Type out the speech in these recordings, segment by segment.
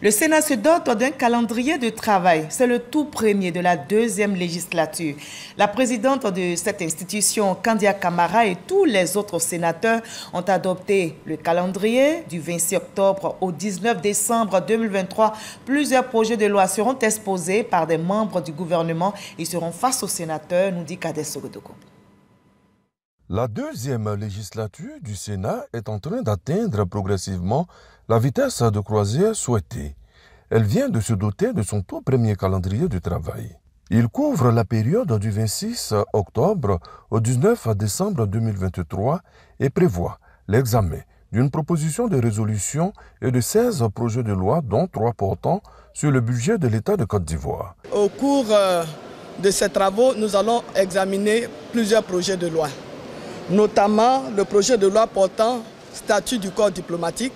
Le Sénat se dote d'un calendrier de travail. C'est le tout premier de la deuxième législature. La présidente de cette institution, Kandia Camara, et tous les autres sénateurs ont adopté le calendrier du 26 octobre au 19 décembre 2023. Plusieurs projets de loi seront exposés par des membres du gouvernement et seront face aux sénateurs, nous dit Kadès Sogodoko. La deuxième législature du Sénat est en train d'atteindre progressivement la vitesse de croisière souhaitée. Elle vient de se doter de son tout premier calendrier de travail. Il couvre la période du 26 octobre au 19 décembre 2023 et prévoit l'examen d'une proposition de résolution et de 16 projets de loi, dont 3 portant sur le budget de l'État de Côte d'Ivoire. Au cours de ces travaux, nous allons examiner plusieurs projets de loi, notamment le projet de loi portant statut du corps diplomatique,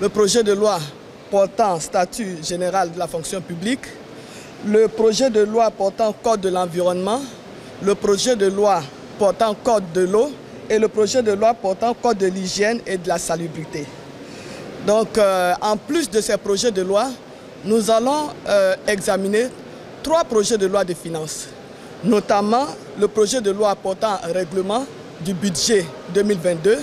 le projet de loi portant statut général de la fonction publique, le projet de loi portant code de l'environnement, le projet de loi portant code de l'eau et le projet de loi portant code de l'hygiène et de la salubrité. Donc, en plus de ces projets de loi, nous allons examiner 3 projets de loi de finances, notamment le projet de loi portant règlement du budget 2022,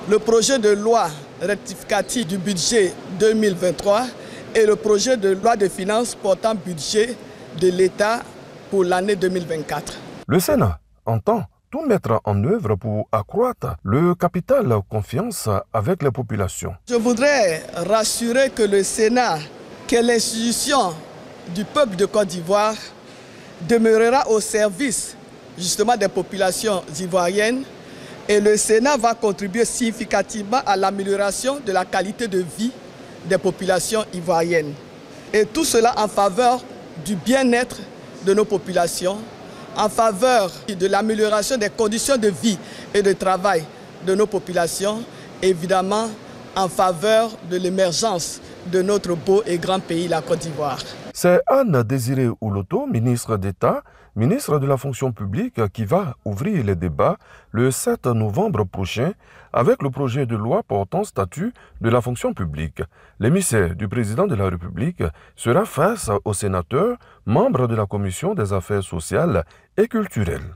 le projet de loi rectificatif du budget 2023 et le projet de loi de finances portant budget de l'État pour l'année 2024. Le Sénat entend tout mettre en œuvre pour accroître le capital confiance avec les populations. Je voudrais rassurer que le Sénat, qui est l'institution du peuple de Côte d'Ivoire, demeurera au service justement des populations ivoiriennes et le Sénat va contribuer significativement à l'amélioration de la qualité de vie des populations ivoiriennes. Et tout cela en faveur du bien-être de nos populations, en faveur de l'amélioration des conditions de vie et de travail de nos populations, évidemment en faveur de l'émergence de notre beau et grand pays, la Côte d'Ivoire. C'est Anne Désiré Ouloto, ministre d'État, ministre de la fonction publique, qui va ouvrir les débats le 7 novembre prochain avec le projet de loi portant statut de la fonction publique. L'émissaire du président de la République sera face aux sénateurs, membres de la Commission des affaires sociales et culturelles.